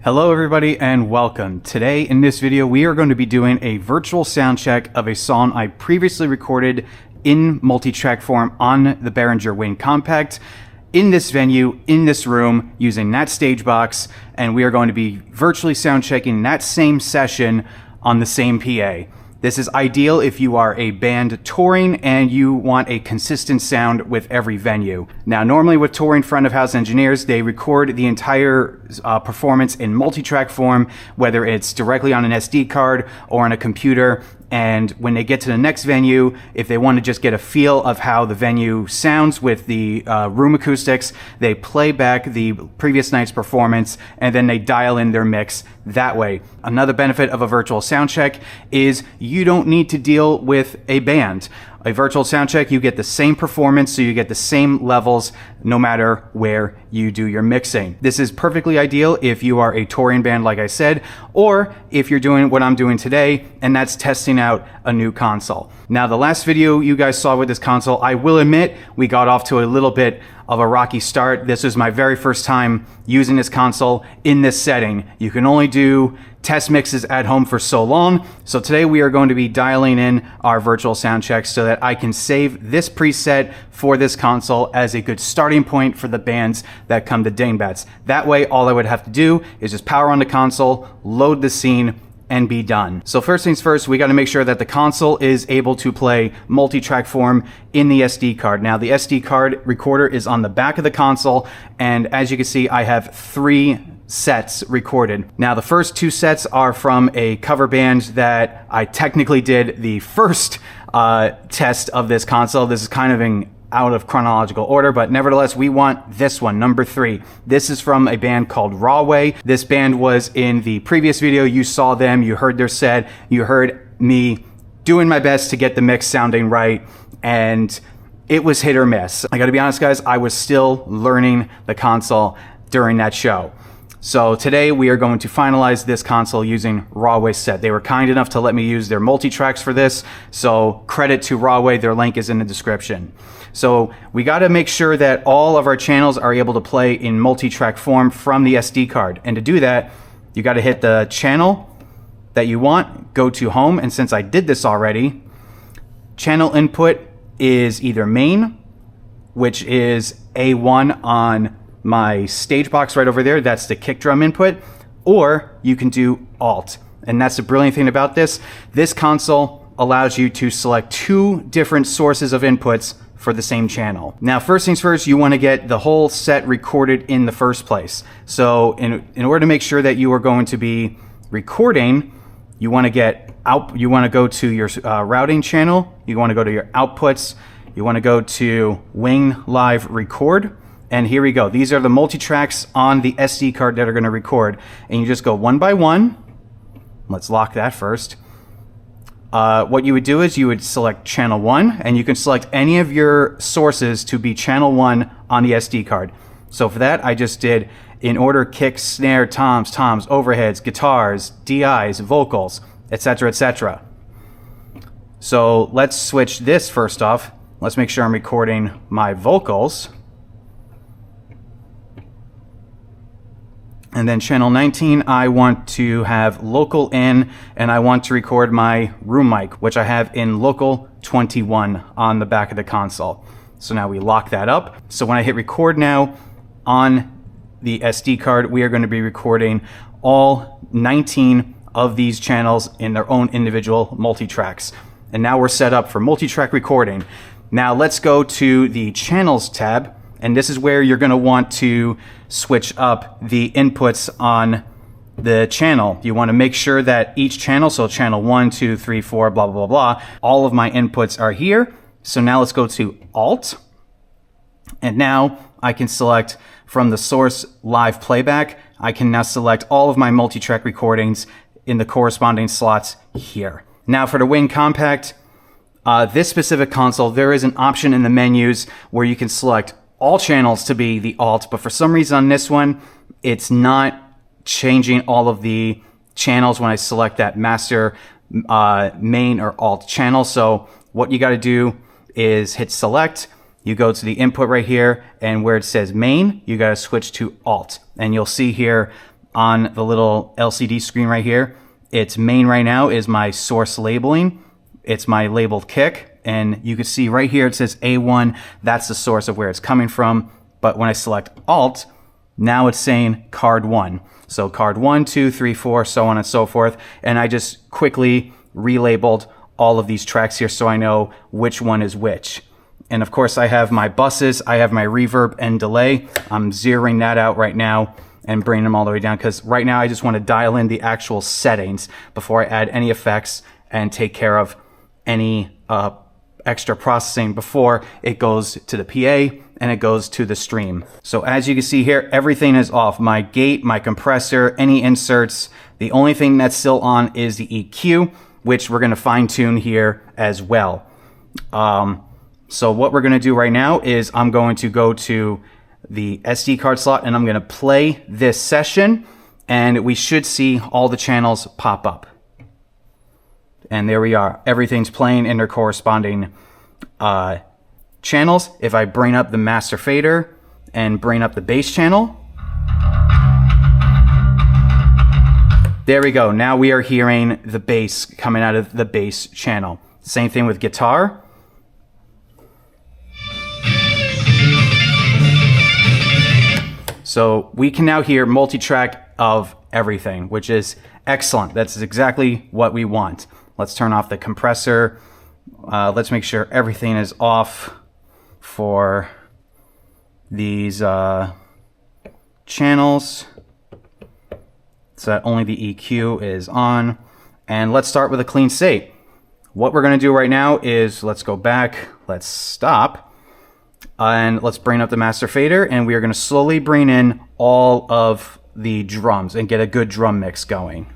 Hello everybody and welcome. Today in this video we are going to be doing a virtual sound check of a song I previously recorded in multi-track form on the Behringer Wing Compact in this venue, in this room, using that stage box, and we are going to be virtually sound checking that same session on the same PA. This is ideal if you are a band touring and you want a consistent sound with every venue. Now, normally with touring front of house engineers, they record the entire performance in multi-track form, whether it's directly on an SD card or on a computer. And when they get to the next venue, if they want to just get a feel of how the venue sounds with the room acoustics, they play back the previous night's performance and then they dial in their mix that way. Another benefit of a virtual sound check is you don't need to deal with a band. A virtual sound check, you get the same performance, so you get the same levels no matter where you do your mixing. This is perfectly ideal if you are a touring band, like I said, or if you're doing what I'm doing today, and that's testing out a new console. Now, the last video you guys saw with this console, I will admit, we got off to a little bit of a rocky start. This was my very first time using this console in this setting. You can only do test mixes at home for so long. So today we are going to be dialing in our virtual sound checks so that I can save this preset for this console as a good starting point for the bands that come to Dingbats. That way, all I would have to do is just power on the console, load the scene, and be done. So first things first, we got to make sure that the console is able to play multi-track form in the SD card. Now, the SD card recorder is on the back of the console, and as you can see, I have 3 sets recorded. Now, the first 2 sets are from a cover band that I technically did the first test of this console. This is kind of in out of chronological order, but nevertheless, we want this one, number 3. This is from a band called Rawway. This band was in the previous video. You saw them, you heard their set, you heard me doing my best to get the mix sounding right, and it was hit or miss. I gotta be honest, guys, I was still learning the console during that show. So today we are going to finalize this console using Rawway's set. They were kind enough to let me use their multi-tracks for this, so credit to Rawway. Their link is in the description. So we got to make sure that all of our channels are able to play in multi-track form from the SD card. And to do that, you got to hit the channel that you want, go to home, and since I did this already, channel input is either main, which is A1 on my stage box right over there, that's the kick drum input, or you can do alt. And that's the brilliant thing about this. This console allows you to select 2 different sources of inputs for the same channel. Now, first things first, you want to get the whole set recorded in the first place. So in order to make sure that you are going to be recording, you want to get out, you want to go to your routing channel, you want to go to your outputs, you want to go to Wing Live Record, and here we go. These are the multi-tracks on the SD card that are going to record. And you just go one by one. Let's lock that first. What you would do is you would select channel 1, and you can select any of your sources to be channel 1 on the SD card. So for that, I just did in order: kicks, snare, toms, overheads, guitars, DIs, vocals, etc., etc. So let's switch this first off. Let's make sure I'm recording my vocals. And then channel 19, I want to have local in, and I want to record my room mic, which I have in local 21 on the back of the console. So now we lock that up. So when I hit record now on the SD card, we are going to be recording all 19 of these channels in their own individual multi-tracks. And now we're set up for multi-track recording. Now let's go to the channels tab. And this is where you're going to want to switch up the inputs on the channel. You want to make sure that each channel, so channel 1, 2, 3, 4, blah, blah, blah, blah, all of my inputs are here. So now let's go to Alt. And now I can select from the source live playback. I can now select all of my multi-track recordings in the corresponding slots here. Now for the Wing Compact, this specific console, there is an option in the menus where you can select all channels to be the alt, but for some reason on this one, it's not changing all of the channels when I select that master, main, or alt channel. So what you got to do is hit select, you go to the input right here, and where it says main, you got to switch to alt. And you'll see here on the little LCD screen right here. Its main right now is my source labeling. It's my labeled kick, and you can see right here it says A1. That's the source of where it's coming from. But when I select Alt, now it's saying card 1. So card 1, 2, 3, 4, so on and so forth. And I just quickly relabeled all of these tracks here so I know which one is which. And of course I have my buses, I have my reverb and delay. I'm zeroing that out right now and bringing them all the way down, because right now I just want to dial in the actual settings before I add any effects and take care of any extra processing before it goes to the PA and it goes to the stream. So as you can see here, everything is off. My gate, my compressor, any inserts. The only thing that's still on is the EQ, which we're going to fine tune here as well. So what we're going to do right now is I'm going to go to the SD card slot and I'm going to play this session, and we should see all the channels pop up. And there we are. Everything's playing in their corresponding channels. If I bring up the master fader and bring up the bass channel, there we go. Now we are hearing the bass coming out of the bass channel. Same thing with guitar. So we can now hear multi-track of everything, which is excellent. That's exactly what we want. Let's turn off the compressor. Let's make sure everything is off for these channels, so that only the EQ is on. And let's start with a clean state. What we're going to do right now is let's go back, let's stop, and let's bring up the master fader, and we are going to slowly bring in all of the drums and get a good drum mix going.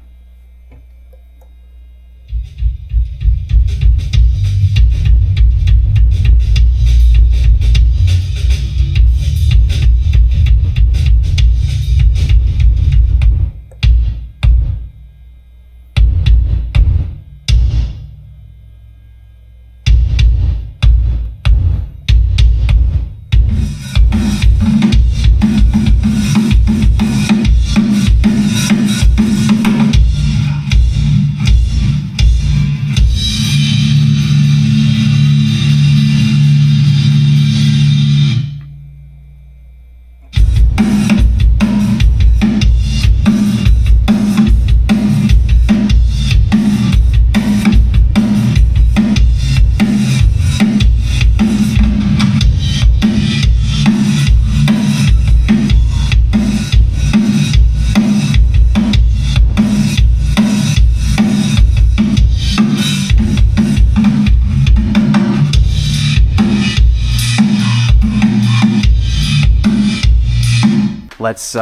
Let's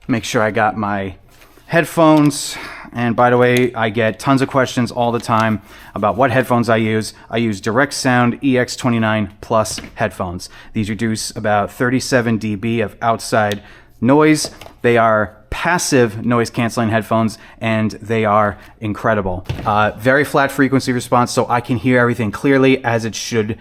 make sure I got my headphones. And by the way, I get tons of questions all the time about what headphones I use. I use Direct Sound EX29 Plus headphones. These reduce about 37 dB of outside noise. They are passive noise canceling headphones, and they are incredible. Very flat frequency response, so I can hear everything clearly as it should.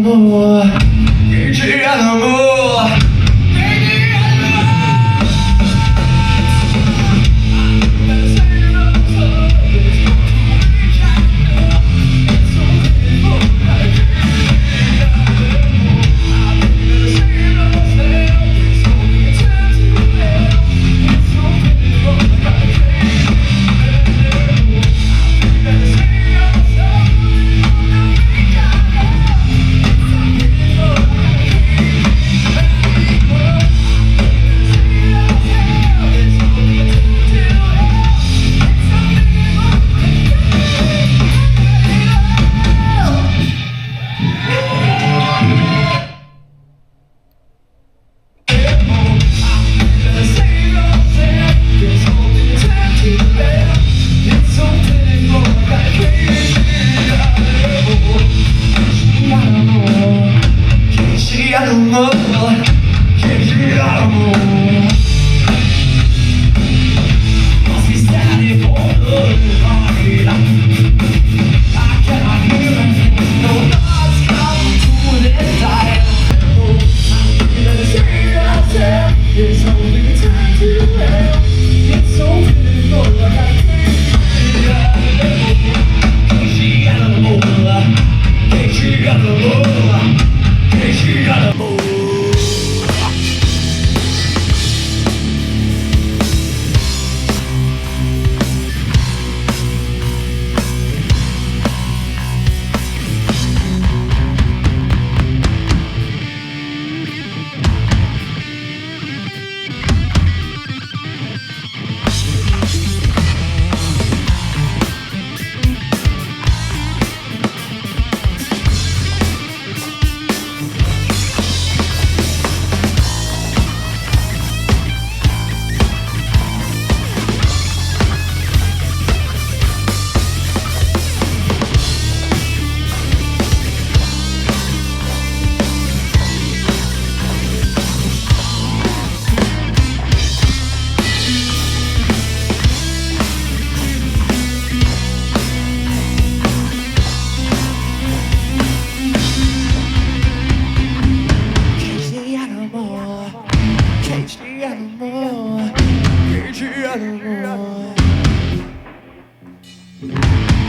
animal, cagey animal, cagey animal.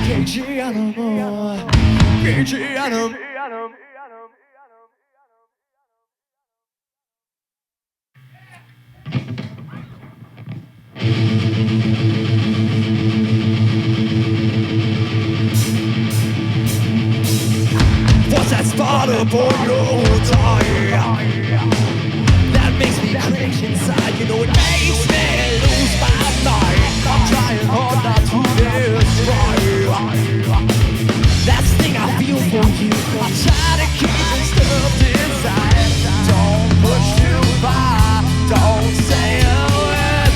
Cagey animal, cagey animal. What's that spot up on your tie? That makes me cringe inside. You know it makes me lose my mind. I'm trying hard not to destroy you. That sting I feel for you, I try to keep it stuffed inside. Don't push too far, don't say a word.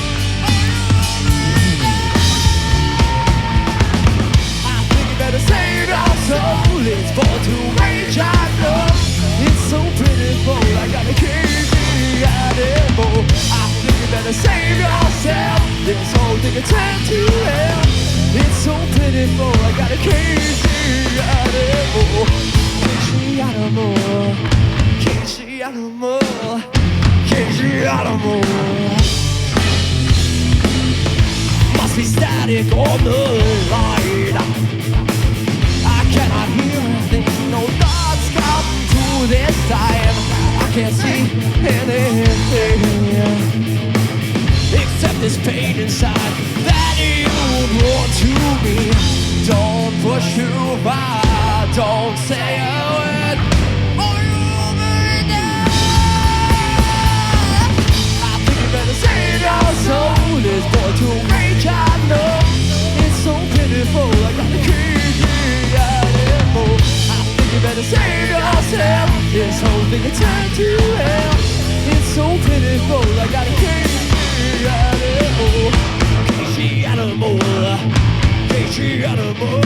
I think you better save your soul. It's for to rage, I know. It's so pitiful, I gotta keep the animal. I think you better save yourself. This whole thing will turn to hell. It's so pitiful, I gotta keep the animal. Cagey animal, cagey animal, cagey animal. Must be static on the line. I cannot hear anything, no thoughts come to this time. I can't see anything except this pain inside that you brought to me. Don't push too far, don't say a word, or you'll be dead. I think you better save your soul. This boy to rage, I know. It's so pitiful, I gotta keep the animal. I think you better save yourself. This whole thing will turn to hell. It's so pitiful, I gotta keep the animal. Cagey animal, cagey animal,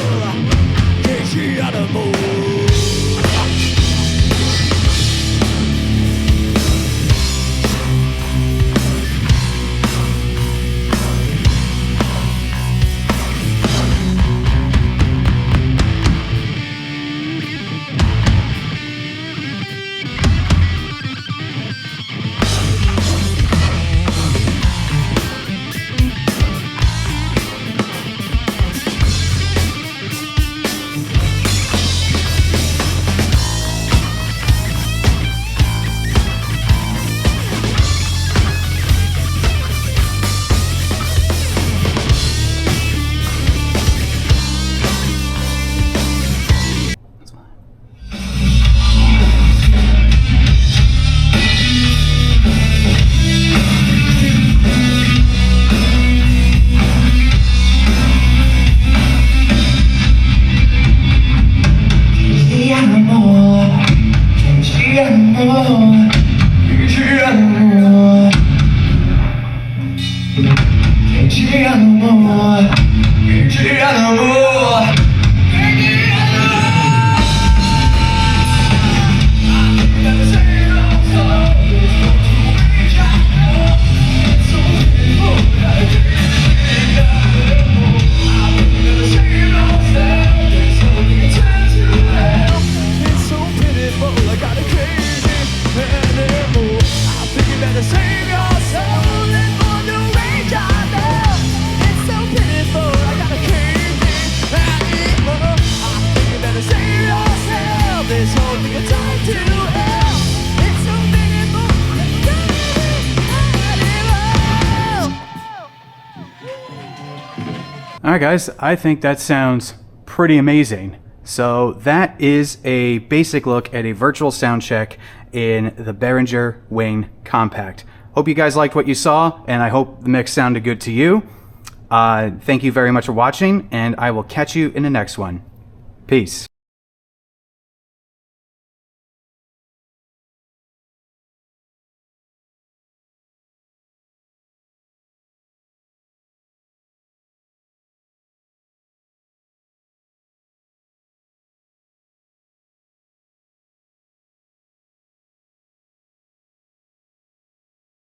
cagey animal. save your soul. It's for the rage I love. It's so pitiful. I gotta keep it animal. I think you better save yourself. This whole thing is time to hell. It's so pitiful. Alright guys, I think that sounds pretty amazing. So that is a basic look at a virtual sound check in the Behringer Wing Compact. Hope you guys liked what you saw, and I hope the mix sounded good to you. Thank you very much for watching, and I will catch you in the next one. Peace.